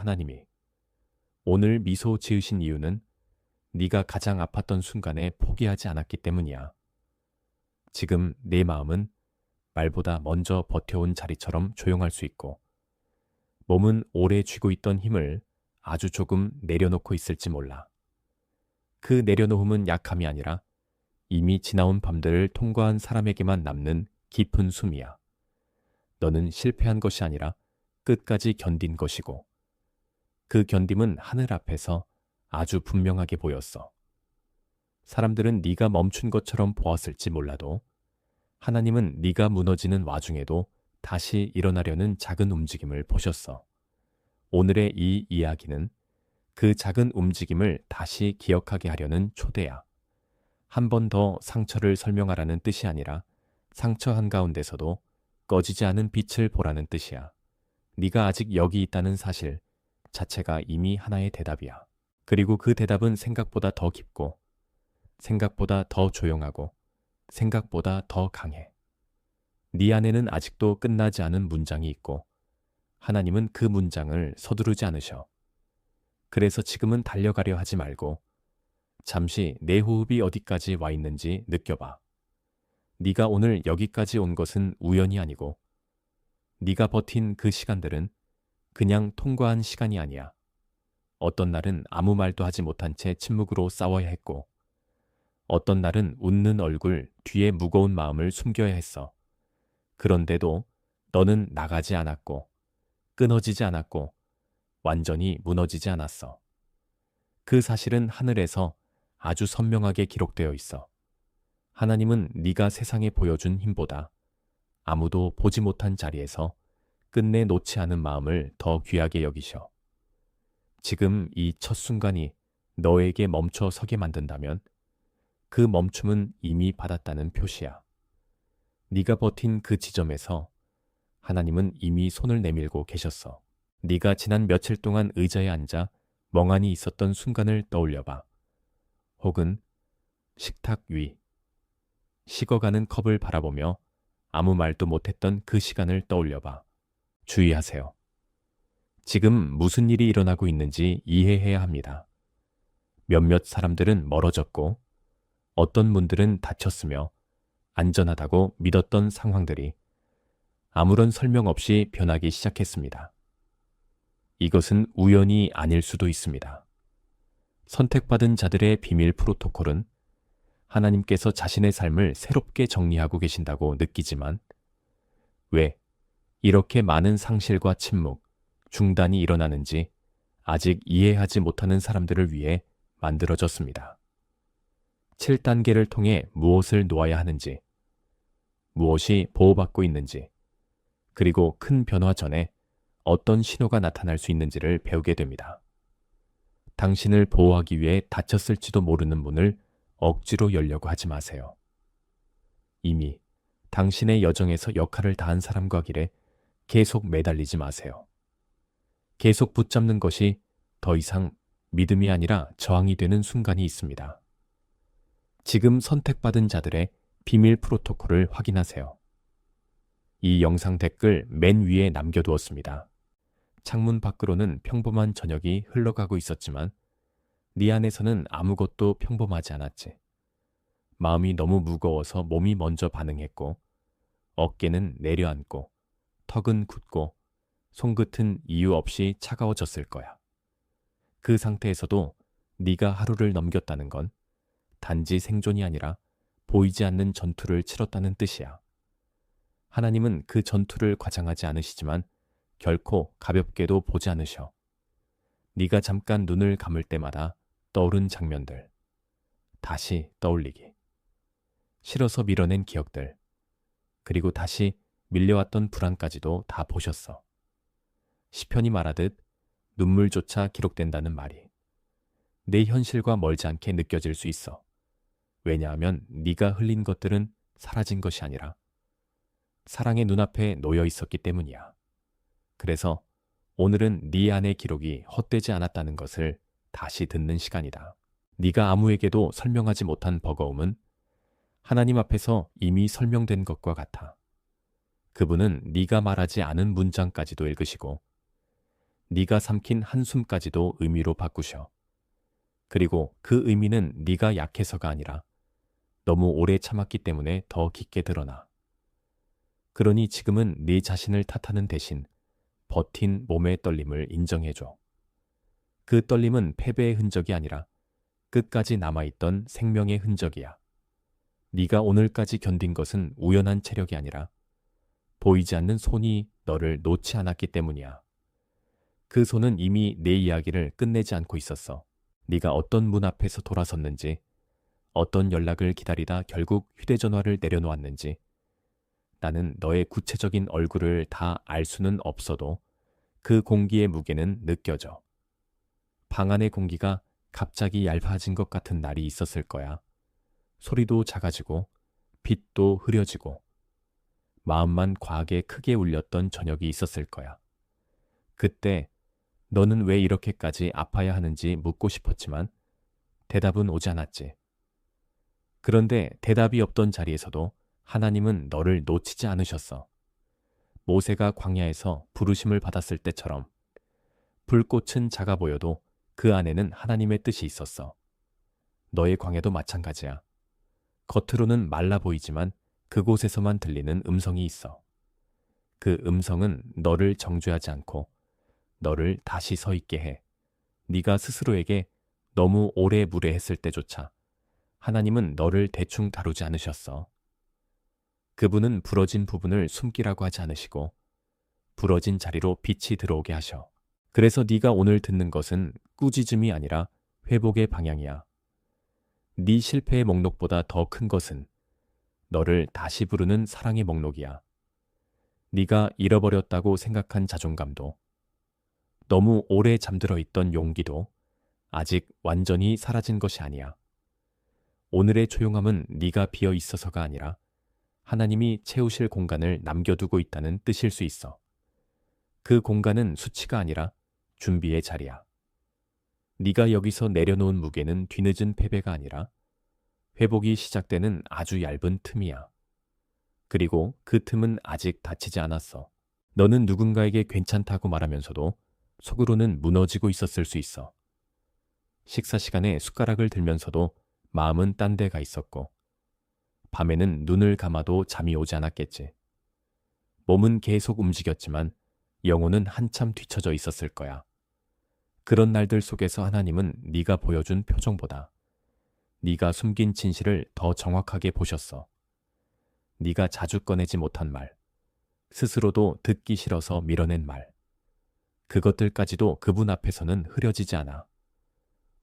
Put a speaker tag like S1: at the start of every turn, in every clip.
S1: 하나님이 오늘 미소 지으신 이유는 네가 가장 아팠던 순간에 포기하지 않았기 때문이야. 지금 내 마음은 말보다 먼저 버텨온 자리처럼 조용할 수 있고 몸은 오래 쥐고 있던 힘을 아주 조금 내려놓고 있을지 몰라. 그 내려놓음은 약함이 아니라 이미 지나온 밤들을 통과한 사람에게만 남는 깊은 숨이야. 너는 실패한 것이 아니라 끝까지 견딘 것이고 그 견딤은 하늘 앞에서 아주 분명하게 보였어. 사람들은 네가 멈춘 것처럼 보았을지 몰라도 하나님은 네가 무너지는 와중에도 다시 일어나려는 작은 움직임을 보셨어. 오늘의 이 이야기는 그 작은 움직임을 다시 기억하게 하려는 초대야. 한 번 더 상처를 설명하라는 뜻이 아니라 상처 한가운데서도 꺼지지 않은 빛을 보라는 뜻이야. 네가 아직 여기 있다는 사실 자체가 이미 하나의 대답이야. 그리고 그 대답은 생각보다 더 깊고 생각보다 더 조용하고 생각보다 더 강해. 네 안에는 아직도 끝나지 않은 문장이 있고 하나님은 그 문장을 서두르지 않으셔. 그래서 지금은 달려가려 하지 말고 잠시 내 호흡이 어디까지 와 있는지 느껴봐. 네가 오늘 여기까지 온 것은 우연이 아니고 네가 버틴 그 시간들은 그냥 통과한 시간이 아니야. 어떤 날은 아무 말도 하지 못한 채 침묵으로 싸워야 했고 어떤 날은 웃는 얼굴 뒤에 무거운 마음을 숨겨야 했어. 그런데도 너는 나가지 않았고 끊어지지 않았고 완전히 무너지지 않았어. 그 사실은 하늘에서 아주 선명하게 기록되어 있어. 하나님은 네가 세상에 보여준 힘보다 아무도 보지 못한 자리에서 끝내 놓지 않은 마음을 더 귀하게 여기셔. 지금 이 첫 순간이 너에게 멈춰 서게 만든다면 그 멈춤은 이미 받았다는 표시야. 네가 버틴 그 지점에서 하나님은 이미 손을 내밀고 계셨어. 네가 지난 며칠 동안 의자에 앉아 멍하니 있었던 순간을 떠올려봐. 혹은 식탁 위, 식어가는 컵을 바라보며 아무 말도 못했던 그 시간을 떠올려봐. 주의하세요. 지금 무슨 일이 일어나고 있는지 이해해야 합니다. 몇몇 사람들은 멀어졌고 어떤 분들은 다쳤으며 안전하다고 믿었던 상황들이 아무런 설명 없이 변하기 시작했습니다. 이것은 우연이 아닐 수도 있습니다. 선택받은 자들의 비밀 프로토콜은 하나님께서 자신의 삶을 새롭게 정리하고 계신다고 느끼지만 왜 이렇게 많은 상실과 침묵, 중단이 일어나는지 아직 이해하지 못하는 사람들을 위해 만들어졌습니다. 7단계를 통해 무엇을 놓아야 하는지, 무엇이 보호받고 있는지, 그리고 큰 변화 전에 어떤 신호가 나타날 수 있는지를 배우게 됩니다. 당신을 보호하기 위해 닫혔을지도 모르는 문을 억지로 열려고 하지 마세요. 이미 당신의 여정에서 역할을 다한 사람과 길에 계속 매달리지 마세요. 계속 붙잡는 것이 더 이상 믿음이 아니라 저항이 되는 순간이 있습니다. 지금 선택받은 자들의 비밀 프로토콜을 확인하세요. 이 영상 댓글 맨 위에 남겨두었습니다. 창문 밖으로는 평범한 저녁이 흘러가고 있었지만 네 안에서는 아무것도 평범하지 않았지. 마음이 너무 무거워서 몸이 먼저 반응했고 어깨는 내려앉고 턱은 굳고 손끝은 이유 없이 차가워졌을 거야. 그 상태에서도 네가 하루를 넘겼다는 건 단지 생존이 아니라 보이지 않는 전투를 치렀다는 뜻이야. 하나님은 그 전투를 과장하지 않으시지만 결코 가볍게도 보지 않으셔. 네가 잠깐 눈을 감을 때마다 떠오른 장면들, 다시 떠올리기. 싫어서 밀어낸 기억들, 그리고 다시 밀려왔던 불안까지도 다 보셨어. 시편이 말하듯 눈물조차 기록된다는 말이 내 현실과 멀지 않게 느껴질 수 있어. 왜냐하면 네가 흘린 것들은 사라진 것이 아니라 사랑의 눈앞에 놓여 있었기 때문이야. 그래서 오늘은 네 안의 기록이 헛되지 않았다는 것을 다시 듣는 시간이다. 네가 아무에게도 설명하지 못한 버거움은 하나님 앞에서 이미 설명된 것과 같아. 그분은 네가 말하지 않은 문장까지도 읽으시고 네가 삼킨 한숨까지도 의미로 바꾸셔. 그리고 그 의미는 네가 약해서가 아니라 너무 오래 참았기 때문에 더 깊게 드러나. 그러니 지금은 네 자신을 탓하는 대신 버틴 몸의 떨림을 인정해줘. 그 떨림은 패배의 흔적이 아니라 끝까지 남아있던 생명의 흔적이야. 네가 오늘까지 견딘 것은 우연한 체력이 아니라 보이지 않는 손이 너를 놓지 않았기 때문이야. 그 손은 이미 내 이야기를 끝내지 않고 있었어. 네가 어떤 문 앞에서 돌아섰는지, 어떤 연락을 기다리다 결국 휴대전화를 내려놓았는지, 나는 너의 구체적인 얼굴을 다 알 수는 없어도 그 공기의 무게는 느껴져. 방 안의 공기가 갑자기 얇아진 것 같은 날이 있었을 거야. 소리도 작아지고 빛도 흐려지고 마음만 과하게 크게 울렸던 저녁이 있었을 거야. 그때 너는 왜 이렇게까지 아파야 하는지 묻고 싶었지만 대답은 오지 않았지. 그런데 대답이 없던 자리에서도 하나님은 너를 놓치지 않으셨어. 모세가 광야에서 부르심을 받았을 때처럼 불꽃은 작아 보여도 그 안에는 하나님의 뜻이 있었어. 너의 광야도 마찬가지야. 겉으로는 말라 보이지만 그곳에서만 들리는 음성이 있어. 그 음성은 너를 정죄하지 않고 너를 다시 서 있게 해. 네가 스스로에게 너무 오래 무례했을 때조차 하나님은 너를 대충 다루지 않으셨어. 그분은 부러진 부분을 숨기라고 하지 않으시고 부러진 자리로 빛이 들어오게 하셔. 그래서 네가 오늘 듣는 것은 꾸짖음이 아니라 회복의 방향이야. 네 실패의 목록보다 더 큰 것은 너를 다시 부르는 사랑의 목록이야. 네가 잃어버렸다고 생각한 자존감도 너무 오래 잠들어 있던 용기도 아직 완전히 사라진 것이 아니야. 오늘의 조용함은 네가 비어 있어서가 아니라 하나님이 채우실 공간을 남겨두고 있다는 뜻일 수 있어. 그 공간은 수치가 아니라 준비의 자리야. 네가 여기서 내려놓은 무게는 뒤늦은 패배가 아니라 회복이 시작되는 아주 얇은 틈이야. 그리고 그 틈은 아직 닫히지 않았어. 너는 누군가에게 괜찮다고 말하면서도 속으로는 무너지고 있었을 수 있어. 식사 시간에 숟가락을 들면서도 마음은 딴 데 가 있었고 밤에는 눈을 감아도 잠이 오지 않았겠지. 몸은 계속 움직였지만 영혼은 한참 뒤처져 있었을 거야. 그런 날들 속에서 하나님은 네가 보여준 표정보다 네가 숨긴 진실을 더 정확하게 보셨어. 네가 자주 꺼내지 못한 말, 스스로도 듣기 싫어서 밀어낸 말, 그것들까지도 그분 앞에서는 흐려지지 않아.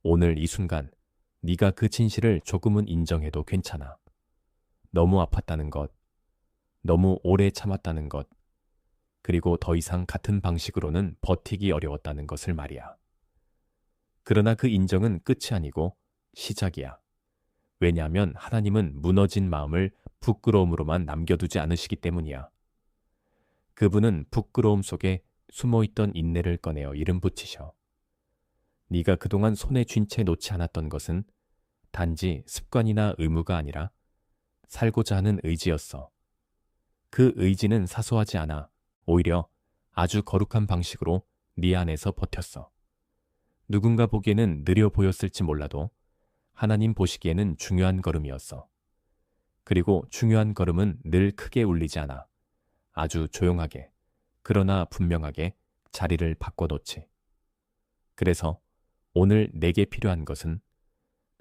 S1: 오늘 이 순간 네가 그 진실을 조금은 인정해도 괜찮아. 너무 아팠다는 것, 너무 오래 참았다는 것, 그리고 더 이상 같은 방식으로는 버티기 어려웠다는 것을 말이야. 그러나 그 인정은 끝이 아니고 시작이야. 왜냐하면 하나님은 무너진 마음을 부끄러움으로만 남겨두지 않으시기 때문이야. 그분은 부끄러움 속에 숨어있던 인내를 꺼내어 이름 붙이셔. 네가 그동안 손에 쥔 채 놓지 않았던 것은 단지 습관이나 의무가 아니라 살고자 하는 의지였어. 그 의지는 사소하지 않아. 오히려 아주 거룩한 방식으로 네 안에서 버텼어. 누군가 보기에는 느려 보였을지 몰라도 하나님 보시기에는 중요한 걸음이었어. 그리고 중요한 걸음은 늘 크게 울리지 않아. 아주 조용하게, 그러나 분명하게 자리를 바꿔놓지. 그래서 오늘 내게 필요한 것은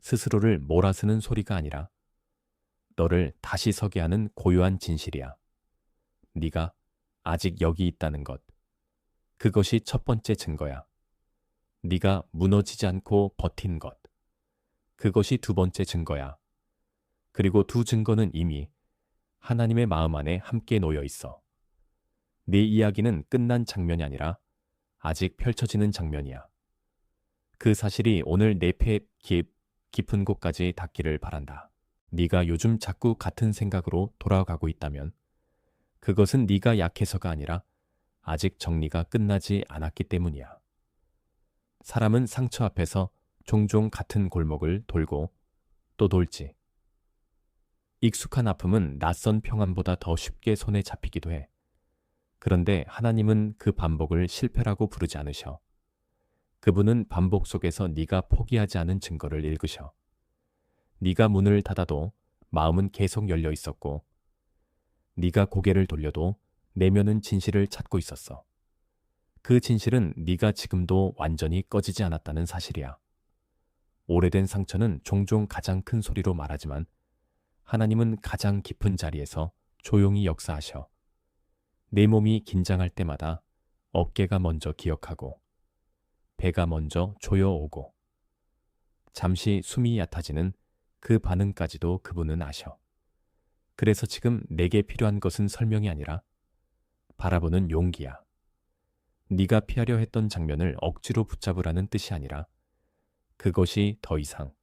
S1: 스스로를 몰아쓰는 소리가 아니라 너를 다시 서게 하는 고요한 진실이야. 네가 아직 여기 있다는 것. 그것이 첫 번째 증거야. 네가 무너지지 않고 버틴 것. 그것이 두 번째 증거야. 그리고 두 증거는 이미 하나님의 마음 안에 함께 놓여 있어. 네 이야기는 끝난 장면이 아니라 아직 펼쳐지는 장면이야. 그 사실이 오늘 내 폐 깊은 곳까지 닿기를 바란다. 네가 요즘 자꾸 같은 생각으로 돌아가고 있다면 그것은 네가 약해서가 아니라 아직 정리가 끝나지 않았기 때문이야. 사람은 상처 앞에서 종종 같은 골목을 돌고 또 돌지. 익숙한 아픔은 낯선 평안보다 더 쉽게 손에 잡히기도 해. 그런데 하나님은 그 반복을 실패라고 부르지 않으셔. 그분은 반복 속에서 네가 포기하지 않은 증거를 읽으셔. 네가 문을 닫아도 마음은 계속 열려 있었고, 네가 고개를 돌려도 내면은 진실을 찾고 있었어. 그 진실은 네가 지금도 완전히 꺼지지 않았다는 사실이야. 오래된 상처는 종종 가장 큰 소리로 말하지만 하나님은 가장 깊은 자리에서 조용히 역사하셔. 내 몸이 긴장할 때마다 어깨가 먼저 기억하고 배가 먼저 조여오고 잠시 숨이 얕아지는 그 반응까지도 그분은 아셔. 그래서 지금 내게 필요한 것은 설명이 아니라 바라보는 용기야. 네가 피하려 했던 장면을 억지로 붙잡으라는 뜻이 아니라 그것이 더 이상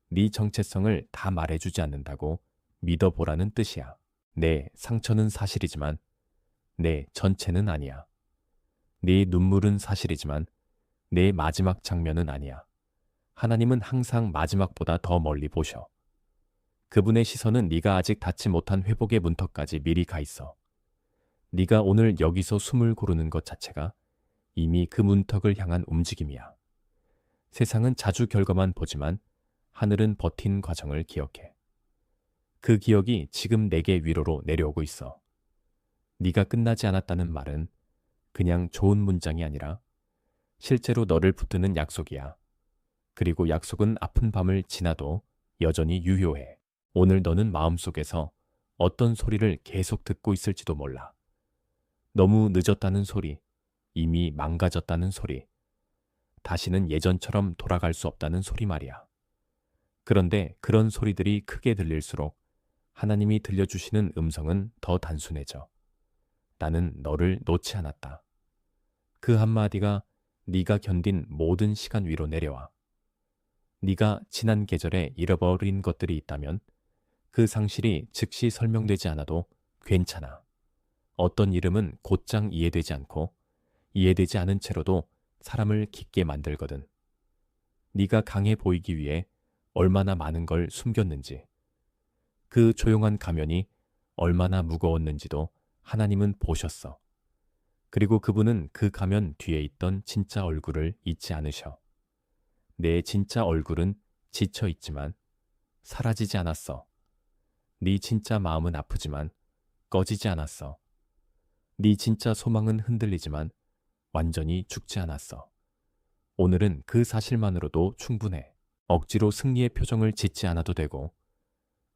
S1: 네 정체성을 다 말해주지 않는다고 믿어보라는 뜻이야. 내 상처는 사실이지만 내 전체는 아니야. 네 눈물은 사실이지만 내 마지막 장면은 아니야. 하나님은 항상 마지막보다 더 멀리 보셔. 그분의 시선은 네가 아직 닿지 못한 회복의 문턱까지 미리 가 있어. 네가 오늘 여기서 숨을 고르는 것 자체가 이미 그 문턱을 향한 움직임이야. 세상은 자주 결과만 보지만 하늘은 버틴 과정을 기억해. 그 기억이 지금 내게 위로로 내려오고 있어. 네가 끝나지 않았다는 말은 그냥 좋은 문장이 아니라 실제로 너를 붙드는 약속이야. 그리고 약속은 아픈 밤을 지나도 여전히 유효해. 오늘 너는 마음속에서 어떤 소리를 계속 듣고 있을지도 몰라. 너무 늦었다는 소리, 이미 망가졌다는 소리, 다시는 예전처럼 돌아갈 수 없다는 소리 말이야. 그런데 그런 소리들이 크게 들릴수록 하나님이 들려주시는 음성은 더 단순해져. 나는 너를 놓지 않았다. 그 한마디가 네가 견딘 모든 시간 위로 내려와. 네가 지난 계절에 잃어버린 것들이 있다면 그 상실이 즉시 설명되지 않아도 괜찮아. 어떤 이름은 곧장 이해되지 않고 이해되지 않은 채로도 사람을 깊게 만들거든. 네가 강해 보이기 위해 얼마나 많은 걸 숨겼는지, 그 조용한 가면이 얼마나 무거웠는지도 하나님은 보셨어. 그리고 그분은 그 가면 뒤에 있던 진짜 얼굴을 잊지 않으셔. 내 진짜 얼굴은 지쳐 있지만 사라지지 않았어. 네 진짜 마음은 아프지만 꺼지지 않았어. 네 진짜 소망은 흔들리지만 완전히 죽지 않았어. 오늘은 그 사실만으로도 충분해. 억지로 승리의 표정을 짓지 않아도 되고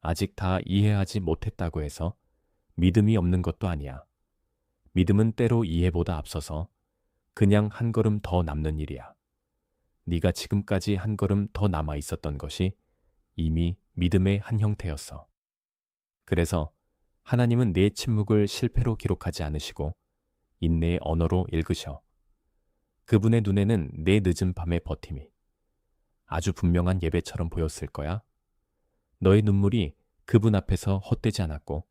S1: 아직 다 이해하지 못했다고 해서 믿음이 없는 것도 아니야. 믿음은 때로 이해보다 앞서서 그냥 한 걸음 더 남는 일이야. 네가 지금까지 한 걸음 더 남아 있었던 것이 이미 믿음의 한 형태였어. 그래서 하나님은 내 침묵을 실패로 기록하지 않으시고 인내의 언어로 읽으셔. 그분의 눈에는 내 늦은 밤의 버팀이 아주 분명한 예배처럼 보였을 거야. 너의 눈물이 그분 앞에서 헛되지 않았고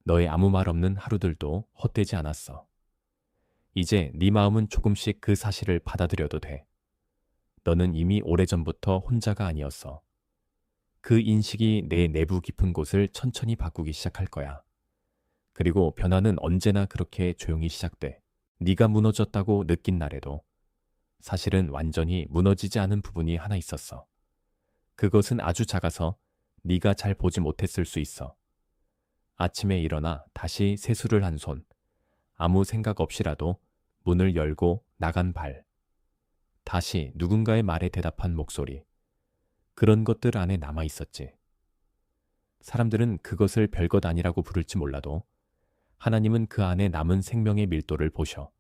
S1: 너의 아무 말 없는 하루들도 헛되지 않았어. 이제 네 마음은 조금씩 그 사실을 받아들여도 돼. 너는 이미 오래전부터 혼자가 아니었어. 그 인식이 내 내부 깊은 곳을 천천히 바꾸기 시작할 거야. 그리고 변화는 언제나 그렇게 조용히 시작돼. 네가 무너졌다고 느낀 날에도 사실은 완전히 무너지지 않은 부분이 하나 있었어. 그것은 아주 작아서 네가 잘 보지 못했을 수 있어. 아침에 일어나 다시 세수를 한 손, 아무 생각 없이라도 문을 열고 나간 발, 다시 누군가의 말에 대답한 목소리, 그런 것들 안에 남아 있었지. 사람들은 그것을 별것 아니라고 부를지 몰라도 하나님은 그 안에 남은 생명의 밀도를 보셔.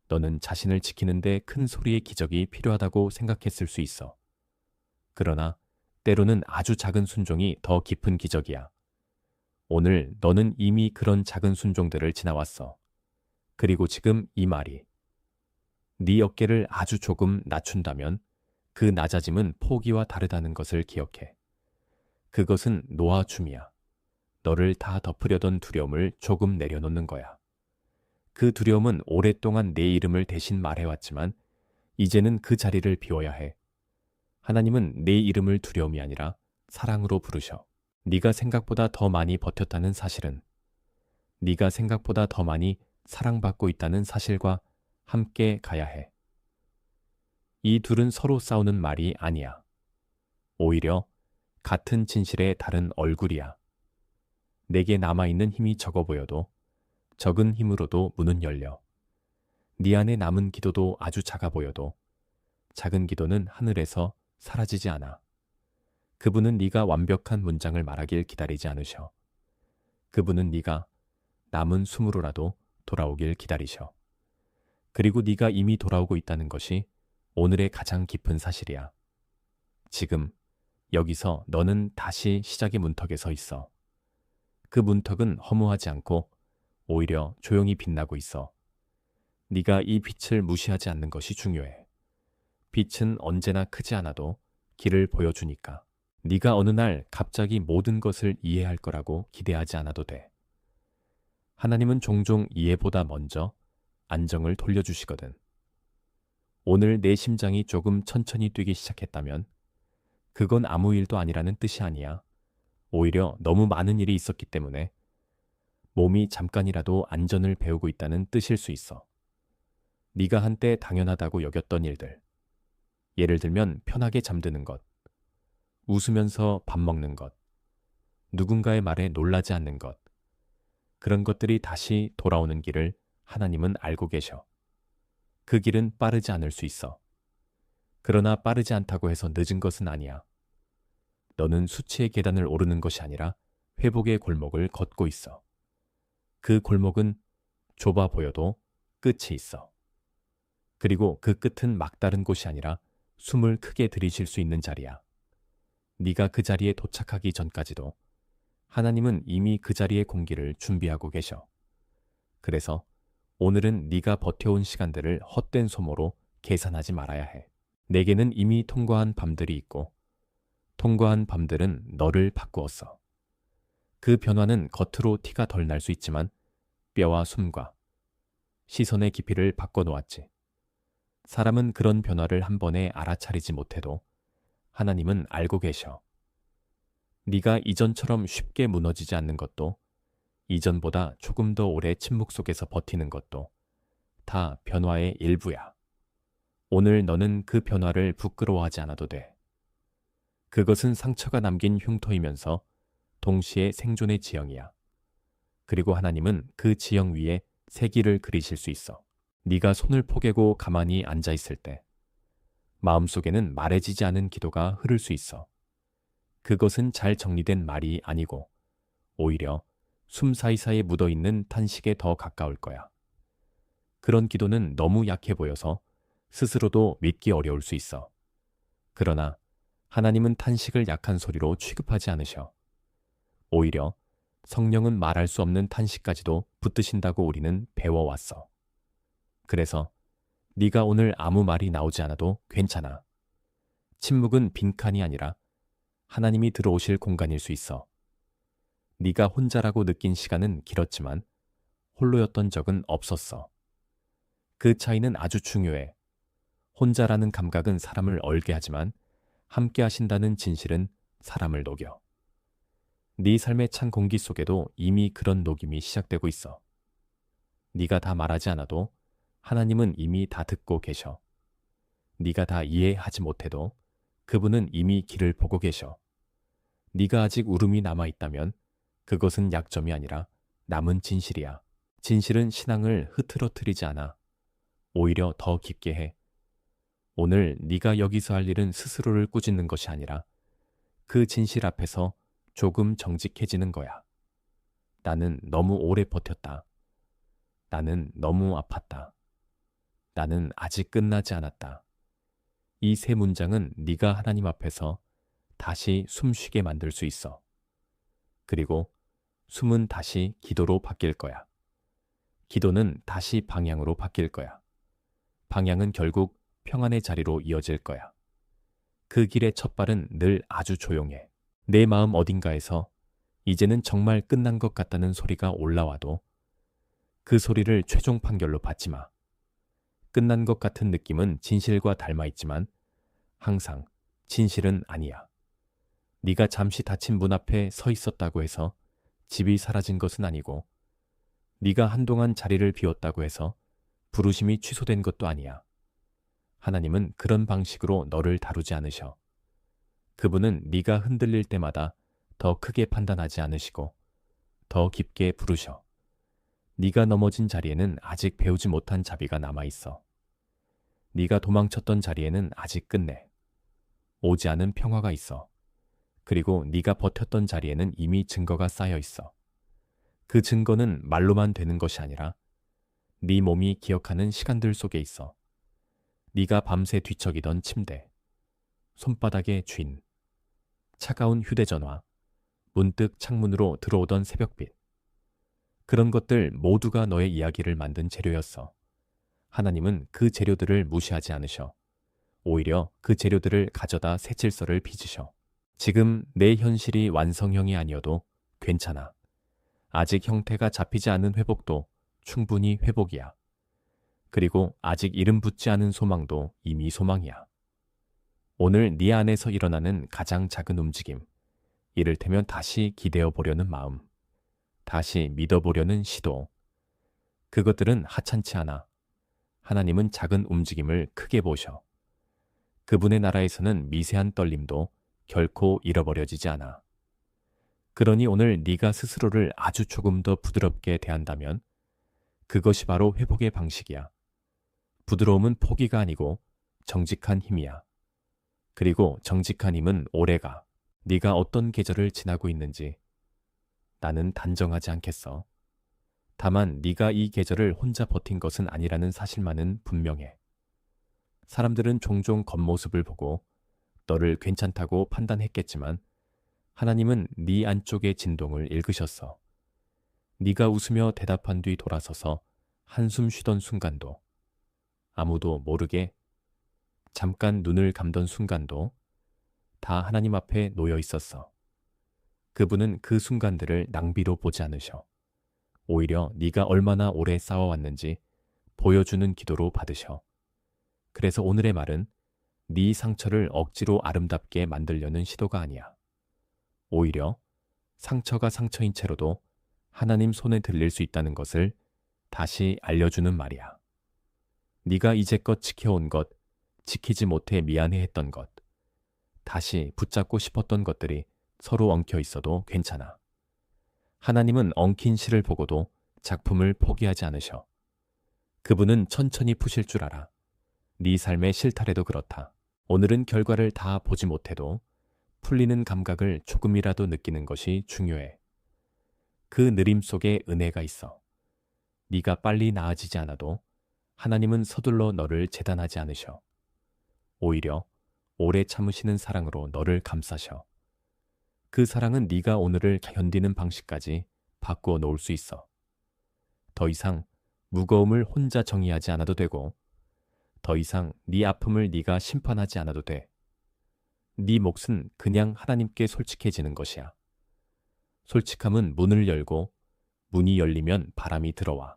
S1: 너는 자신을 지키는데 큰 소리의 기적이 필요하다고 생각했을 수 있어. 그러나 때로는 아주 작은 순종이 더 깊은 기적이야. 오늘 너는 이미 그런 작은 순종들을 지나왔어. 그리고 지금 이 말이 네 어깨를 아주 조금 낮춘다면 그 낮아짐은 포기와 다르다는 것을 기억해. 그것은 놓아줌이야. 너를 다 덮으려던 두려움을 조금 내려놓는 거야. 그 두려움은 오랫동안 내 이름을 대신 말해왔지만 이제는 그 자리를 비워야 해. 하나님은 내 이름을 두려움이 아니라 사랑으로 부르셔. 네가 생각보다 더 많이 버텼다는 사실은, 네가 생각보다 더 많이 사랑받고 있다는 사실과 함께 가야 해. 이 둘은 서로 싸우는 말이 아니야. 오히려 같은 진실의 다른 얼굴이야. 내게 남아있는 힘이 적어 보여도 적은 힘으로도 문은 열려. 네 안에 남은 기도도 아주 작아 보여도 작은 기도는 하늘에서 사라지지 않아. 그분은 네가 완벽한 문장을 말하길 기다리지 않으셔. 그분은 네가 남은 숨으로라도 돌아오길 기다리셔. 그리고 네가 이미 돌아오고 있다는 것이 오늘의 가장 깊은 사실이야. 지금 여기서 너는 다시 시작의 문턱에 서 있어. 그 문턱은 허무하지 않고 오히려 조용히 빛나고 있어. 네가 이 빛을 무시하지 않는 것이 중요해. 빛은 언제나 크지 않아도 길을 보여주니까. 네가 어느 날 갑자기 모든 것을 이해할 거라고 기대하지 않아도 돼. 하나님은 종종 이해보다 먼저 안정을 돌려주시거든. 오늘 내 심장이 조금 천천히 뛰기 시작했다면 그건 아무 일도 아니라는 뜻이 아니야. 오히려 너무 많은 일이 있었기 때문에 몸이 잠깐이라도 안전을 배우고 있다는 뜻일 수 있어. 네가 한때 당연하다고 여겼던 일들. 예를 들면 편하게 잠드는 것, 웃으면서 밥 먹는 것, 누군가의 말에 놀라지 않는 것. 그런 것들이 다시 돌아오는 길을 하나님은 알고 계셔. 그 길은 빠르지 않을 수 있어. 그러나 빠르지 않다고 해서 늦은 것은 아니야. 너는 수치의 계단을 오르는 것이 아니라 회복의 골목을 걷고 있어. 그 골목은 좁아 보여도 끝이 있어. 그리고 그 끝은 막다른 곳이 아니라 숨을 크게 들이쉴 수 있는 자리야. 네가 그 자리에 도착하기 전까지도 하나님은 이미 그 자리의 공기를 준비하고 계셔. 그래서 오늘은 네가 버텨온 시간들을 헛된 소모로 계산하지 말아야 해. 내게는 이미 통과한 밤들이 있고 통과한 밤들은 너를 바꾸었어. 그 변화는 겉으로 티가 덜 날 수 있지만 뼈와 숨과 시선의 깊이를 바꿔놓았지. 사람은 그런 변화를 한 번에 알아차리지 못해도 하나님은 알고 계셔. 네가 이전처럼 쉽게 무너지지 않는 것도 이전보다 조금 더 오래 침묵 속에서 버티는 것도 다 변화의 일부야. 오늘 너는 그 변화를 부끄러워하지 않아도 돼. 그것은 상처가 남긴 흉터이면서 동시에 생존의 지형이야. 그리고 하나님은 그 지형 위에 새 길을 그리실 수 있어. 네가 손을 포개고 가만히 앉아 있을 때 마음속에는 말해지지 않은 기도가 흐를 수 있어. 그것은 잘 정리된 말이 아니고 오히려 숨 사이사이에 묻어있는 탄식에 더 가까울 거야. 그런 기도는 너무 약해 보여서 스스로도 믿기 어려울 수 있어. 그러나 하나님은 탄식을 약한 소리로 취급하지 않으셔. 오히려 성령은 말할 수 없는 탄식까지도 붙드신다고 우리는 배워왔어. 그래서 네가 오늘 아무 말이 나오지 않아도 괜찮아. 침묵은 빈칸이 아니라 하나님이 들어오실 공간일 수 있어. 네가 혼자라고 느낀 시간은 길었지만 홀로였던 적은 없었어. 그 차이는 아주 중요해. 혼자라는 감각은 사람을 얼게 하지만 함께 하신다는 진실은 사람을 녹여. 네 삶의 찬 공기 속에도 이미 그런 녹임이 시작되고 있어. 네가 다 말하지 않아도 하나님은 이미 다 듣고 계셔. 네가 다 이해하지 못해도 그분은 이미 길을 보고 계셔. 네가 아직 울음이 남아있다면 그것은 약점이 아니라 남은 진실이야. 진실은 신앙을 흐트러뜨리지 않아. 오히려 더 깊게 해. 오늘 네가 여기서 할 일은 스스로를 꾸짖는 것이 아니라 그 진실 앞에서 조금 정직해지는 거야. 나는 너무 오래 버텼다. 나는 너무 아팠다. 나는 아직 끝나지 않았다. 이 세 문장은 네가 하나님 앞에서 다시 숨쉬게 만들 수 있어. 그리고 숨은 다시 기도로 바뀔 거야. 기도는 다시 방향으로 바뀔 거야. 방향은 결국 평안의 자리로 이어질 거야. 그 길의 첫 발은 늘 아주 조용해. 내 마음 어딘가에서 이제는 정말 끝난 것 같다는 소리가 올라와도 그 소리를 최종 판결로 받지 마. 끝난 것 같은 느낌은 진실과 닮아 있지만 항상 진실은 아니야. 네가 잠시 닫힌 문 앞에 서 있었다고 해서 집이 사라진 것은 아니고 네가 한동안 자리를 비웠다고 해서 부르심이 취소된 것도 아니야. 하나님은 그런 방식으로 너를 다루지 않으셔. 그분은 네가 흔들릴 때마다 더 크게 판단하지 않으시고 더 깊게 부르셔. 네가 넘어진 자리에는 아직 배우지 못한 자비가 남아있어. 네가 도망쳤던 자리에는 아직 끝내 오지 않은 평화가 있어. 그리고 네가 버텼던 자리에는 이미 증거가 쌓여 있어. 그 증거는 말로만 되는 것이 아니라 네 몸이 기억하는 시간들 속에 있어. 네가 밤새 뒤척이던 침대, 손바닥의 쥔, 차가운 휴대전화, 문득 창문으로 들어오던 새벽빛. 그런 것들 모두가 너의 이야기를 만든 재료였어. 하나님은 그 재료들을 무시하지 않으셔. 오히려 그 재료들을 가져다 새 질서를 빚으셔. 지금 내 현실이 완성형이 아니어도 괜찮아. 아직 형태가 잡히지 않은 회복도 충분히 회복이야. 그리고 아직 이름 붙지 않은 소망도 이미 소망이야. 오늘 네 안에서 일어나는 가장 작은 움직임, 이를테면 다시 기대어 보려는 마음, 다시 믿어보려는 시도, 그것들은 하찮지 않아. 하나님은 작은 움직임을 크게 보셔. 그분의 나라에서는 미세한 떨림도 결코 잃어버려지지 않아. 그러니 오늘 네가 스스로를 아주 조금 더 부드럽게 대한다면 그것이 바로 회복의 방식이야. 부드러움은 포기가 아니고 정직한 힘이야. 그리고 정직한 힘은 오래가. 네가 어떤 계절을 지나고 있는지 나는 단정하지 않겠어. 다만 네가 이 계절을 혼자 버틴 것은 아니라는 사실만은 분명해. 사람들은 종종 겉모습을 보고 너를 괜찮다고 판단했겠지만 하나님은 네 안쪽의 진동을 읽으셨어. 네가 웃으며 대답한 뒤 돌아서서 한숨 쉬던 순간도, 아무도 모르게 잠깐 눈을 감던 순간도 다 하나님 앞에 놓여 있었어. 그분은 그 순간들을 낭비로 보지 않으셔. 오히려 네가 얼마나 오래 싸워왔는지 보여주는 기도로 받으셔. 그래서 오늘의 말은 네 상처를 억지로 아름답게 만들려는 시도가 아니야. 오히려 상처가 상처인 채로도 하나님 손에 들릴 수 있다는 것을 다시 알려주는 말이야. 네가 이제껏 지켜온 것, 지키지 못해 미안해했던 것, 다시 붙잡고 싶었던 것들이 서로 엉켜 있어도 괜찮아. 하나님은 엉킨 실을 보고도 작품을 포기하지 않으셔. 그분은 천천히 푸실 줄 알아. 네 삶의 실타래도 그렇다. 오늘은 결과를 다 보지 못해도 풀리는 감각을 조금이라도 느끼는 것이 중요해. 그 느림 속에 은혜가 있어. 네가 빨리 나아지지 않아도 하나님은 서둘러 너를 재단하지 않으셔. 오히려 오래 참으시는 사랑으로 너를 감싸셔. 그 사랑은 네가 오늘을 견디는 방식까지 바꾸어 놓을 수 있어. 더 이상 무거움을 혼자 정의하지 않아도 되고 더 이상 네 아픔을 네가 심판하지 않아도 돼. 네 몫은 그냥 하나님께 솔직해지는 것이야. 솔직함은 문을 열고 문이 열리면 바람이 들어와.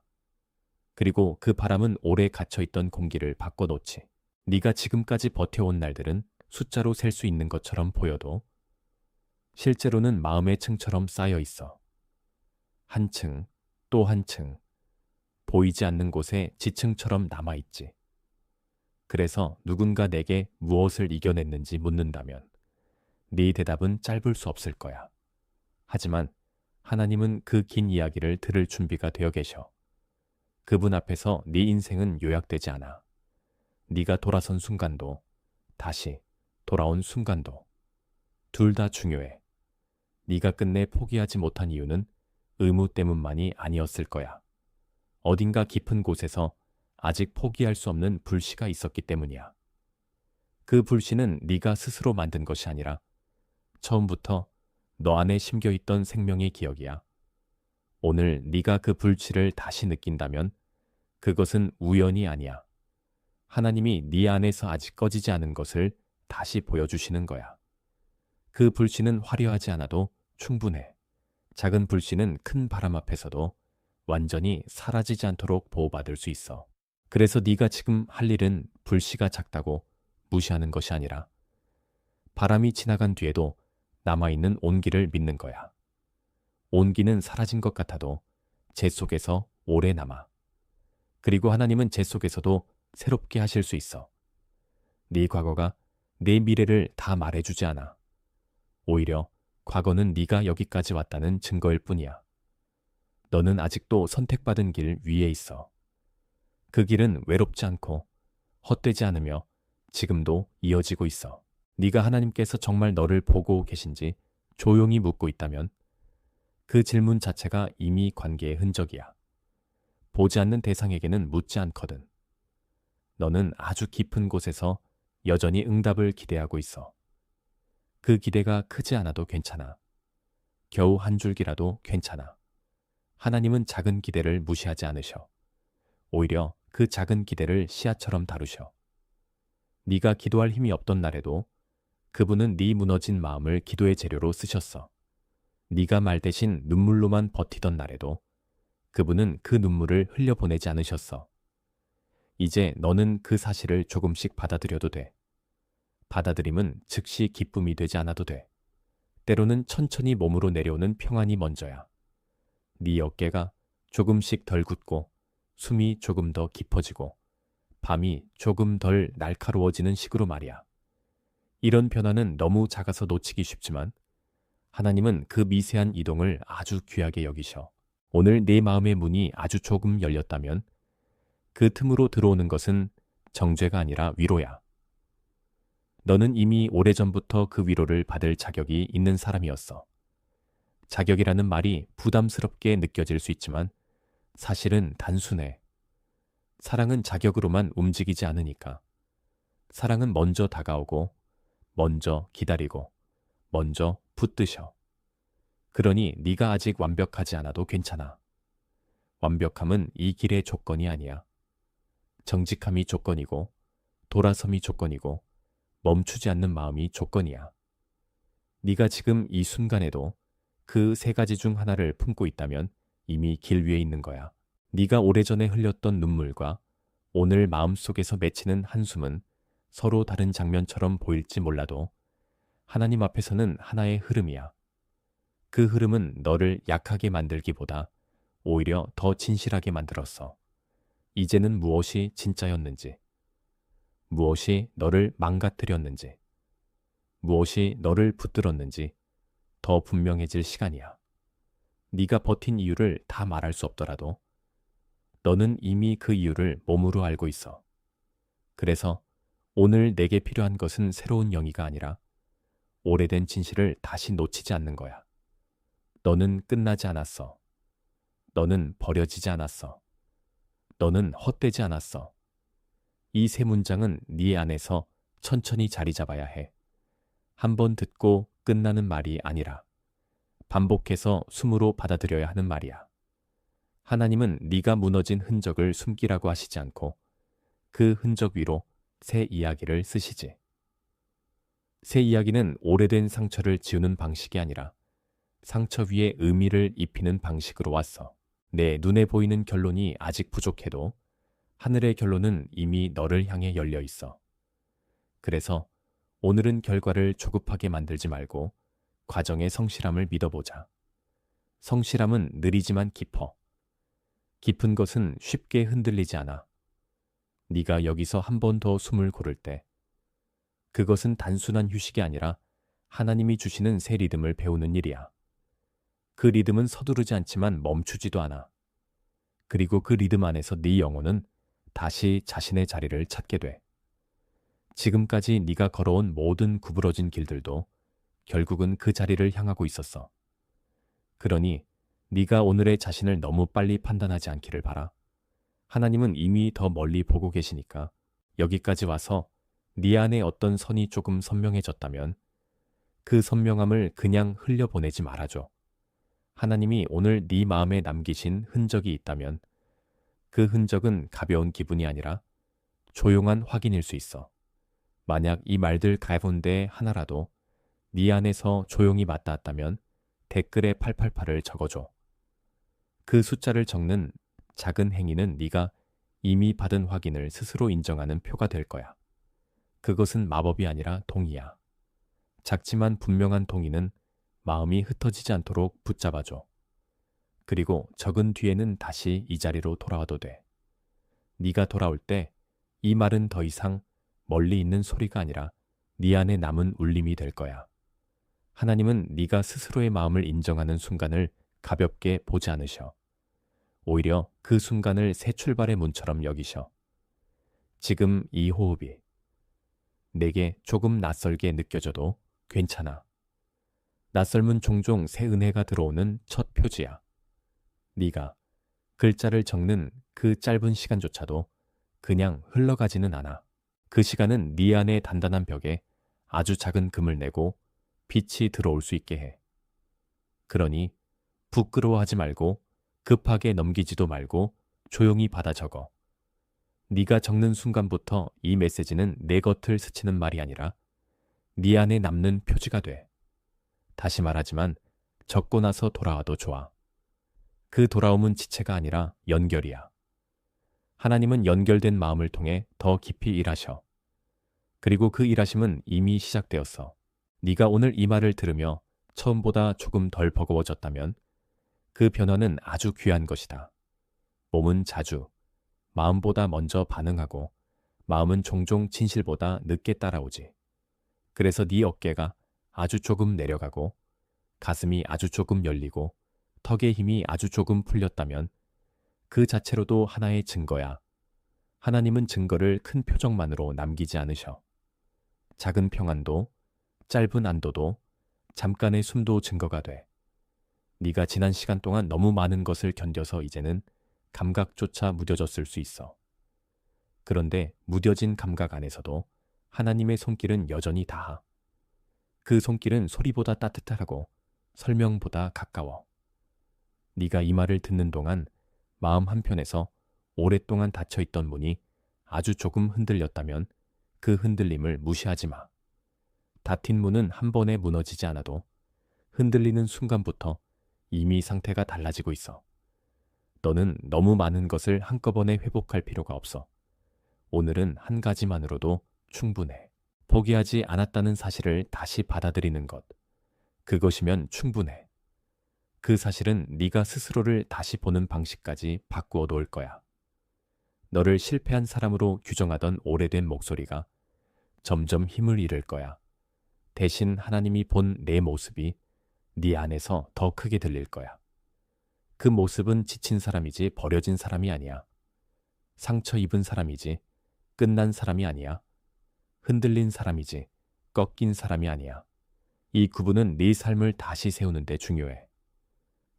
S1: 그리고 그 바람은 오래 갇혀있던 공기를 바꿔놓지. 네가 지금까지 버텨온 날들은 숫자로 셀 수 있는 것처럼 보여도 실제로는 마음의 층처럼 쌓여 있어. 한 층, 또 한 층, 보이지 않는 곳에 지층처럼 남아있지. 그래서 누군가 내게 무엇을 이겨냈는지 묻는다면 네 대답은 짧을 수 없을 거야. 하지만 하나님은 그 긴 이야기를 들을 준비가 되어 계셔. 그분 앞에서 네 인생은 요약되지 않아. 네가 돌아선 순간도 다시 돌아온 순간도 둘 다 중요해. 네가 끝내 포기하지 못한 이유는 의무 때문만이 아니었을 거야. 어딘가 깊은 곳에서 아직 포기할 수 없는 불씨가 있었기 때문이야. 그 불씨는 네가 스스로 만든 것이 아니라 처음부터 너 안에 심겨있던 생명의 기억이야. 오늘 네가 그 불씨를 다시 느낀다면 그것은 우연이 아니야. 하나님이 네 안에서 아직 꺼지지 않은 것을 다시 보여주시는 거야. 그 불씨는 화려하지 않아도 충분해. 작은 불씨는 큰 바람 앞에서도 완전히 사라지지 않도록 보호받을 수 있어. 그래서 네가 지금 할 일은 불씨가 작다고 무시하는 것이 아니라 바람이 지나간 뒤에도 남아있는 온기를 믿는 거야. 온기는 사라진 것 같아도 재 속에서 오래 남아. 그리고 하나님은 제 속에서도 새롭게 하실 수 있어. 네 과거가 내 미래를 다 말해주지 않아. 오히려 과거는 네가 여기까지 왔다는 증거일 뿐이야. 너는 아직도 선택받은 길 위에 있어. 그 길은 외롭지 않고 헛되지 않으며 지금도 이어지고 있어. 네가 하나님께서 정말 너를 보고 계신지 조용히 묻고 있다면 그 질문 자체가 이미 관계의 흔적이야. 보지 않는 대상에게는 묻지 않거든. 너는 아주 깊은 곳에서 여전히 응답을 기대하고 있어. 그 기대가 크지 않아도 괜찮아. 겨우 한 줄기라도 괜찮아. 하나님은 작은 기대를 무시하지 않으셔. 오히려 그 작은 기대를 씨앗처럼 다루셔. 네가 기도할 힘이 없던 날에도 그분은 네 무너진 마음을 기도의 재료로 쓰셨어. 네가 말 대신 눈물로만 버티던 날에도 그분은 그 눈물을 흘려보내지 않으셨어. 이제 너는 그 사실을 조금씩 받아들여도 돼. 받아들임은 즉시 기쁨이 되지 않아도 돼. 때로는 천천히 몸으로 내려오는 평안이 먼저야. 네 어깨가 조금씩 덜 굳고 숨이 조금 더 깊어지고 밤이 조금 덜 날카로워지는 식으로 말이야. 이런 변화는 너무 작아서 놓치기 쉽지만 하나님은 그 미세한 이동을 아주 귀하게 여기셔. 오늘 내 마음의 문이 아주 조금 열렸다면 그 틈으로 들어오는 것은 정죄가 아니라 위로야. 너는 이미 오래전부터 그 위로를 받을 자격이 있는 사람이었어. 자격이라는 말이 부담스럽게 느껴질 수 있지만 사실은 단순해. 사랑은 자격으로만 움직이지 않으니까. 사랑은 먼저 다가오고, 먼저 기다리고, 먼저 붙드셔. 그러니 네가 아직 완벽하지 않아도 괜찮아. 완벽함은 이 길의 조건이 아니야. 정직함이 조건이고, 돌아섬이 조건이고, 멈추지 않는 마음이 조건이야. 네가 지금 이 순간에도 그 세 가지 중 하나를 품고 있다면 이미 길 위에 있는 거야. 네가 오래전에 흘렸던 눈물과 오늘 마음속에서 맺히는 한숨은 서로 다른 장면처럼 보일지 몰라도 하나님 앞에서는 하나의 흐름이야. 그 흐름은 너를 약하게 만들기보다 오히려 더 진실하게 만들었어. 이제는 무엇이 진짜였는지, 무엇이 너를 망가뜨렸는지, 무엇이 너를 붙들었는지 더 분명해질 시간이야. 네가 버틴 이유를 다 말할 수 없더라도 너는 이미 그 이유를 몸으로 알고 있어. 그래서 오늘 내게 필요한 것은 새로운 영이가 아니라 오래된 진실을 다시 놓치지 않는 거야. 너는 끝나지 않았어. 너는 버려지지 않았어. 너는 헛되지 않았어. 이 세 문장은 네 안에서 천천히 자리 잡아야 해. 한 번 듣고 끝나는 말이 아니라 반복해서 숨으로 받아들여야 하는 말이야. 하나님은 네가 무너진 흔적을 숨기라고 하시지 않고 그 흔적 위로 새 이야기를 쓰시지. 새 이야기는 오래된 상처를 지우는 방식이 아니라 상처 위에 의미를 입히는 방식으로 왔어. 내 눈에 보이는 결론이 아직 부족해도 하늘의 결론은 이미 너를 향해 열려 있어. 그래서 오늘은 결과를 조급하게 만들지 말고 과정의 성실함을 믿어보자. 성실함은 느리지만 깊어. 깊은 것은 쉽게 흔들리지 않아. 네가 여기서 한 번 더 숨을 고를 때 그것은 단순한 휴식이 아니라 하나님이 주시는 새 리듬을 배우는 일이야. 그 리듬은 서두르지 않지만 멈추지도 않아. 그리고 그 리듬 안에서 네 영혼은 다시 자신의 자리를 찾게 돼. 지금까지 네가 걸어온 모든 구부러진 길들도 결국은 그 자리를 향하고 있었어. 그러니 네가 오늘의 자신을 너무 빨리 판단하지 않기를 바라. 하나님은 이미 더 멀리 보고 계시니까 여기까지 와서 네 안에 어떤 선이 조금 선명해졌다면 그 선명함을 그냥 흘려보내지 말아줘. 하나님이 오늘 네 마음에 남기신 흔적이 있다면 그 흔적은 가벼운 기분이 아니라 조용한 확인일 수 있어. 만약 이 말들 가운데 하나라도 네 안에서 조용히 맞닿았다면 댓글에 888을 적어줘. 그 숫자를 적는 작은 행위는 네가 이미 받은 확인을 스스로 인정하는 표가 될 거야. 그것은 마법이 아니라 동의야. 작지만 분명한 동의는 마음이 흩어지지 않도록 붙잡아줘. 그리고 적은 뒤에는 다시 이 자리로 돌아와도 돼. 네가 돌아올 때 이 말은 더 이상 멀리 있는 소리가 아니라 네 안에 남은 울림이 될 거야. 하나님은 네가 스스로의 마음을 인정하는 순간을 가볍게 보지 않으셔. 오히려 그 순간을 새 출발의 문처럼 여기셔. 지금 이 호흡이 내게 조금 낯설게 느껴져도 괜찮아. 낯설면 종종 새 은혜가 들어오는 첫 표지야. 네가 글자를 적는 그 짧은 시간조차도 그냥 흘러가지는 않아. 그 시간은 네 안의 단단한 벽에 아주 작은 금을 내고 빛이 들어올 수 있게 해. 그러니 부끄러워하지 말고 급하게 넘기지도 말고 조용히 받아 적어. 네가 적는 순간부터 이 메시지는 내 겉을 스치는 말이 아니라 네 안에 남는 표지가 돼. 다시 말하지만 적고 나서 돌아와도 좋아. 그 돌아옴은 지체가 아니라 연결이야. 하나님은 연결된 마음을 통해 더 깊이 일하셔. 그리고 그 일하심은 이미 시작되었어. 네가 오늘 이 말을 들으며 처음보다 조금 덜 버거워졌다면 그 변화는 아주 귀한 것이다. 몸은 자주 마음보다 먼저 반응하고 마음은 종종 진실보다 늦게 따라오지. 그래서 네 어깨가 아주 조금 내려가고 가슴이 아주 조금 열리고 턱의 힘이 아주 조금 풀렸다면 그 자체로도 하나의 증거야. 하나님은 증거를 큰 표정만으로 남기지 않으셔. 작은 평안도, 짧은 안도도, 잠깐의 숨도 증거가 돼. 네가 지난 시간 동안 너무 많은 것을 견뎌서 이제는 감각조차 무뎌졌을 수 있어. 그런데 무뎌진 감각 안에서도 하나님의 손길은 여전히 닿아. 그 손길은 소리보다 따뜻하고 설명보다 가까워. 네가 이 말을 듣는 동안 마음 한편에서 오랫동안 닫혀있던 문이 아주 조금 흔들렸다면 그 흔들림을 무시하지 마. 닫힌 문은 한 번에 무너지지 않아도 흔들리는 순간부터 이미 상태가 달라지고 있어. 너는 너무 많은 것을 한꺼번에 회복할 필요가 없어. 오늘은 한 가지만으로도 충분해. 포기하지 않았다는 사실을 다시 받아들이는 것. 그것이면 충분해. 그 사실은 네가 스스로를 다시 보는 방식까지 바꾸어 놓을 거야. 너를 실패한 사람으로 규정하던 오래된 목소리가 점점 힘을 잃을 거야. 대신 하나님이 본 내 모습이 네 안에서 더 크게 들릴 거야. 그 모습은 지친 사람이지 버려진 사람이 아니야. 상처 입은 사람이지 끝난 사람이 아니야. 흔들린 사람이지 꺾인 사람이 아니야. 이 구분은 네 삶을 다시 세우는 데 중요해.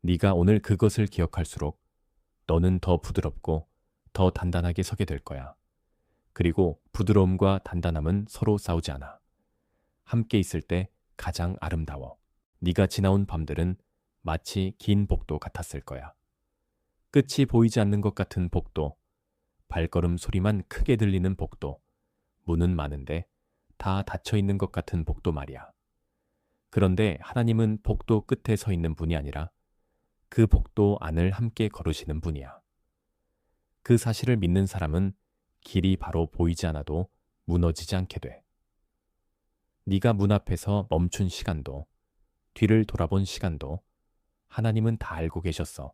S1: 네가 오늘 그것을 기억할수록 너는 더 부드럽고 더 단단하게 서게 될 거야. 그리고 부드러움과 단단함은 서로 싸우지 않아. 함께 있을 때 가장 아름다워. 네가 지나온 밤들은 마치 긴 복도 같았을 거야. 끝이 보이지 않는 것 같은 복도, 발걸음 소리만 크게 들리는 복도, 문은 많은데 다 닫혀 있는 것 같은 복도 말이야. 그런데 하나님은 복도 끝에 서 있는 분이 아니라 그 복도 안을 함께 걸으시는 분이야. 그 사실을 믿는 사람은 길이 바로 보이지 않아도 무너지지 않게 돼. 네가 문 앞에서 멈춘 시간도, 뒤를 돌아본 시간도 하나님은 다 알고 계셨어.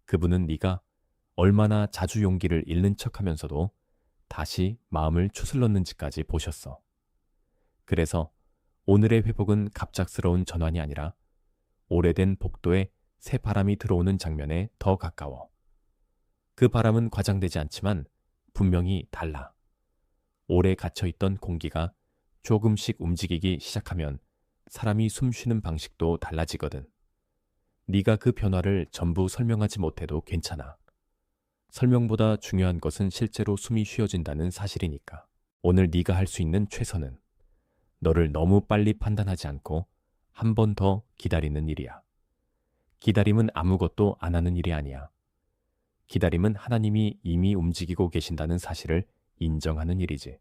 S1: 그분은 네가 얼마나 자주 용기를 잃는 척하면서도 다시 마음을 추슬렀는지까지 보셨어. 그래서 오늘의 회복은 갑작스러운 전환이 아니라 오래된 복도에 새 바람이 들어오는 장면에 더 가까워. 그 바람은 과장되지 않지만 분명히 달라. 오래 갇혀있던 공기가 조금씩 움직이기 시작하면 사람이 숨 쉬는 방식도 달라지거든. 네가 그 변화를 전부 설명하지 못해도 괜찮아. 설명보다 중요한 것은 실제로 숨이 쉬어진다는 사실이니까. 오늘 네가 할 수 있는 최선은 너를 너무 빨리 판단하지 않고 한 번 더 기다리는 일이야. 기다림은 아무것도 안 하는 일이 아니야. 기다림은 하나님이 이미 움직이고 계신다는 사실을 인정하는 일이지.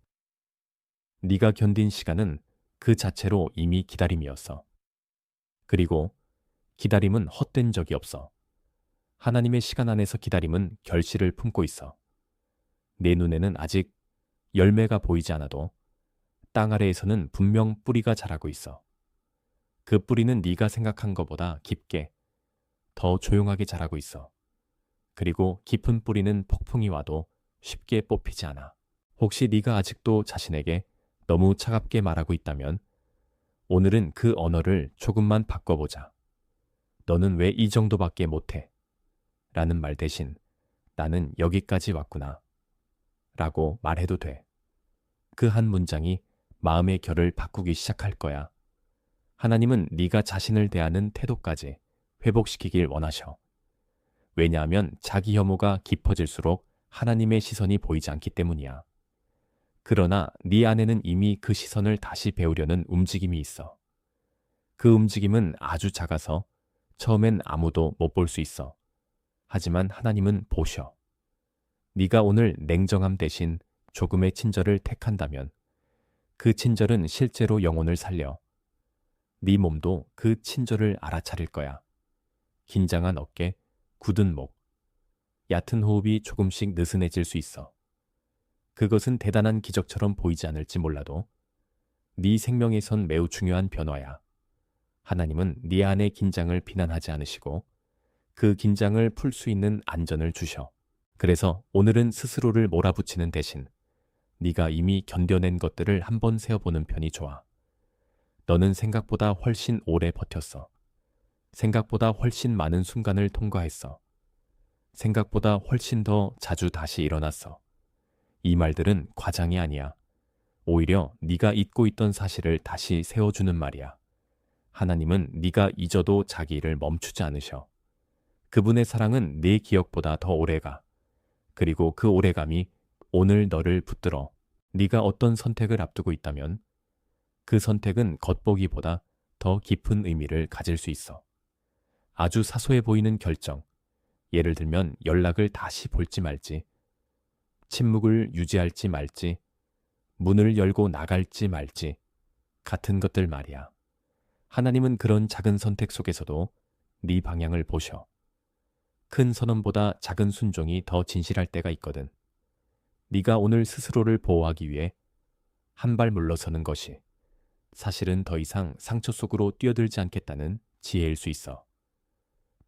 S1: 네가 견딘 시간은 그 자체로 이미 기다림이었어. 그리고 기다림은 헛된 적이 없어. 하나님의 시간 안에서 기다림은 결실을 품고 있어. 내 눈에는 아직 열매가 보이지 않아도 땅 아래에서는 분명 뿌리가 자라고 있어. 그 뿌리는 네가 생각한 것보다 깊게 더 조용하게 자라고 있어. 그리고 깊은 뿌리는 폭풍이 와도 쉽게 뽑히지 않아. 혹시 네가 아직도 자신에게 너무 차갑게 말하고 있다면 오늘은 그 언어를 조금만 바꿔보자. 너는 왜 이 정도밖에 못해? 라는 말 대신 나는 여기까지 왔구나. 라고 말해도 돼. 그 한 문장이 마음의 결을 바꾸기 시작할 거야. 하나님은 네가 자신을 대하는 태도까지 회복시키길 원하셔. 왜냐하면 자기 혐오가 깊어질수록 하나님의 시선이 보이지 않기 때문이야. 그러나 네 안에는 이미 그 시선을 다시 배우려는 움직임이 있어. 그 움직임은 아주 작아서 처음엔 아무도 못 볼 수 있어. 하지만 하나님은 보셔. 네가 오늘 냉정함 대신 조금의 친절을 택한다면 그 친절은 실제로 영혼을 살려. 네 몸도 그 친절을 알아차릴 거야. 긴장한 어깨, 굳은 목, 얕은 호흡이 조금씩 느슨해질 수 있어. 그것은 대단한 기적처럼 보이지 않을지 몰라도 네 생명에선 매우 중요한 변화야. 하나님은 네 안의 긴장을 비난하지 않으시고 그 긴장을 풀 수 있는 안전을 주셔. 그래서 오늘은 스스로를 몰아붙이는 대신 네가 이미 견뎌낸 것들을 한번 세어보는 편이 좋아. 너는 생각보다 훨씬 오래 버텼어. 생각보다 훨씬 많은 순간을 통과했어. 생각보다 훨씬 더 자주 다시 일어났어. 이 말들은 과장이 아니야. 오히려 네가 잊고 있던 사실을 다시 세워주는 말이야. 하나님은 네가 잊어도 자기 일을 멈추지 않으셔. 그분의 사랑은 네 기억보다 더 오래가. 그리고 그 오래감이 오늘 너를 붙들어. 네가 어떤 선택을 앞두고 있다면 그 선택은 겉보기보다 더 깊은 의미를 가질 수 있어. 아주 사소해 보이는 결정. 예를 들면 연락을 다시 볼지 말지, 침묵을 유지할지 말지, 문을 열고 나갈지 말지 같은 것들 말이야. 하나님은 그런 작은 선택 속에서도 네 방향을 보셔. 큰 선언보다 작은 순종이 더 진실할 때가 있거든. 네가 오늘 스스로를 보호하기 위해 한 발 물러서는 것이 사실은 더 이상 상처 속으로 뛰어들지 않겠다는 지혜일 수 있어.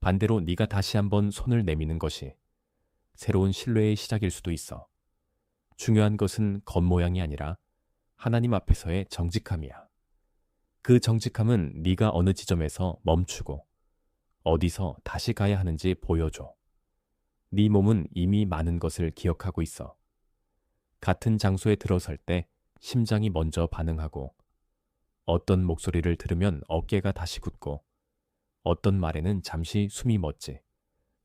S1: 반대로 네가 다시 한번 손을 내미는 것이 새로운 신뢰의 시작일 수도 있어. 중요한 것은 겉모양이 아니라 하나님 앞에서의 정직함이야. 그 정직함은 네가 어느 지점에서 멈추고 어디서 다시 가야 하는지 보여줘. 네 몸은 이미 많은 것을 기억하고 있어. 같은 장소에 들어설 때 심장이 먼저 반응하고 어떤 목소리를 들으면 어깨가 다시 굳고 어떤 말에는 잠시 숨이 멎지.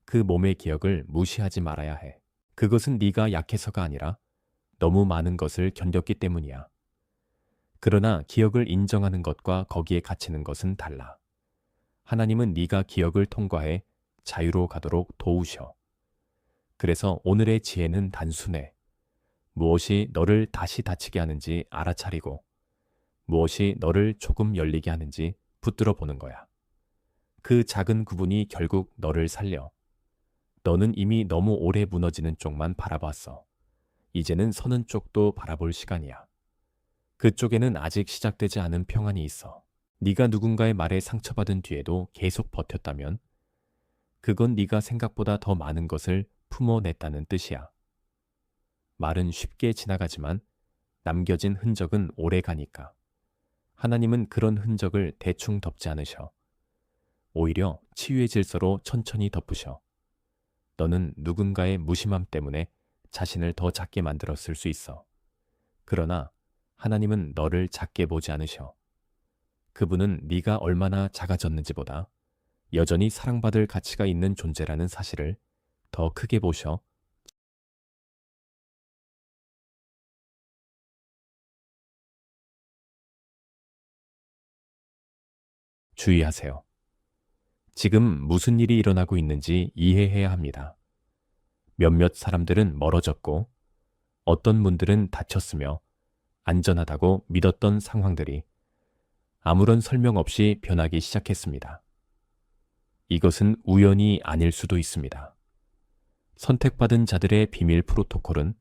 S1: 그 몸의 기억을 무시하지 말아야 해. 그것은 네가 약해서가 아니라 너무 많은 것을 견뎠기 때문이야. 그러나 기억을 인정하는 것과 거기에 갇히는 것은 달라. 하나님은 네가 기억을 통과해 자유로 가도록 도우셔. 그래서 오늘의 지혜는 단순해. 무엇이 너를 다시 다치게 하는지 알아차리고 무엇이 너를 조금 열리게 하는지 붙들어 보는 거야. 그 작은 구분이 결국 너를 살려. 너는 이미 너무 오래 무너지는 쪽만 바라봤어. 이제는 서는 쪽도 바라볼 시간이야. 그쪽에는 아직 시작되지 않은 평안이 있어. 네가 누군가의 말에 상처받은 뒤에도 계속 버텼다면 그건 네가 생각보다 더 많은 것을 품어냈다는 뜻이야. 말은 쉽게 지나가지만 남겨진 흔적은 오래 가니까. 하나님은 그런 흔적을 대충 덮지 않으셔. 오히려 치유의 질서로 천천히 덮으셔. 너는 누군가의 무심함 때문에 자신을 더 작게 만들었을 수 있어. 그러나 하나님은 너를 작게 보지 않으셔. 그분은 네가 얼마나 작아졌는지보다 여전히 사랑받을 가치가 있는 존재라는 사실을 더 크게 보셔. 주의하세요. 지금 무슨 일이 일어나고 있는지 이해해야 합니다. 몇몇 사람들은 멀어졌고 어떤 분들은 다쳤으며 안전하다고 믿었던 상황들이 아무런 설명 없이 변하기 시작했습니다. 이것은 우연이 아닐 수도 있습니다. 선택받은 자들의 비밀 프로토콜은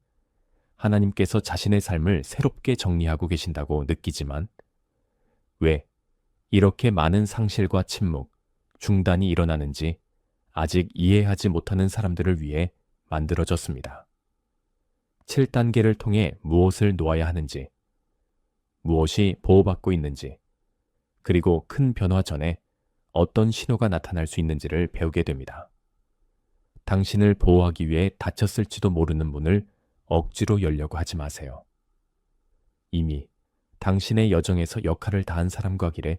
S1: 하나님께서 자신의 삶을 새롭게 정리하고 계신다고 느끼지만 왜 이렇게 많은 상실과 침묵, 중단이 일어나는지 아직 이해하지 못하는 사람들을 위해 만들어졌습니다. 7단계를 통해 무엇을 놓아야 하는지, 무엇이 보호받고 있는지, 그리고 큰 변화 전에 어떤 신호가 나타날 수 있는지를 배우게 됩니다. 당신을 보호하기 위해 닫혔을지도 모르는 문을 억지로 열려고 하지 마세요. 이미 당신의 여정에서 역할을 다한 사람과 길에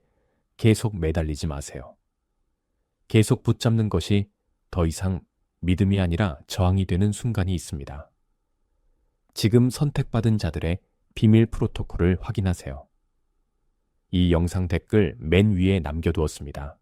S1: 계속 매달리지 마세요. 계속 붙잡는 것이 더 이상 믿음이 아니라 저항이 되는 순간이 있습니다. 지금 선택받은 자들의 비밀 프로토콜을 확인하세요. 이 영상 댓글 맨 위에 남겨두었습니다.